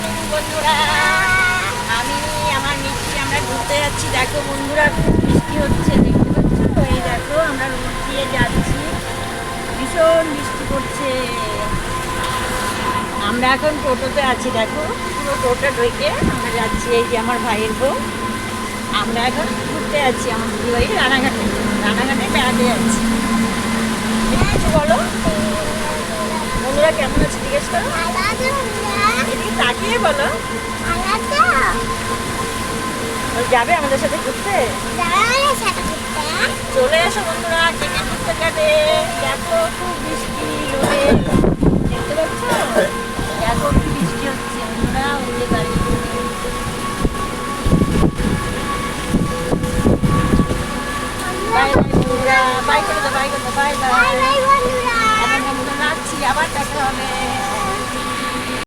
Morning বন্ধুরা, আমি আমার মিষ্টি আমরা ঘুরতে যাচ্ছি। দেখো বন্ধুরা, খুব বৃষ্টি হচ্ছে, দেখতে পাচ্ছ? এই দেখো আমরা রোড দিয়ে যাচ্ছি, ভীষণ বৃষ্টি পড়ছে। আমরা এখন টোটোতে আছি, দেখো পুরো টোটো ঢুকে আমরা যাচ্ছি। এই যে আমার ভাইয়ের বউ, আমরা এখন ঘুরতে যাচ্ছি আমার দিদিবাড়ি রানাঘাটে। রানাঘাটে বেড়াতে যাচ্ছি। কিছু বলো বন্ধুরা, কেমন আছে জিজ্ঞেস করো, এদিকে তাকিয়ে বলো। যাবে আমাদের সাথে ঘুরতে? চলে এসো বন্ধুরা, কে কে ঘুরতে যাবে। দেখো খুব বৃষ্টি, রোদে, দেখতে পাচ্ছ?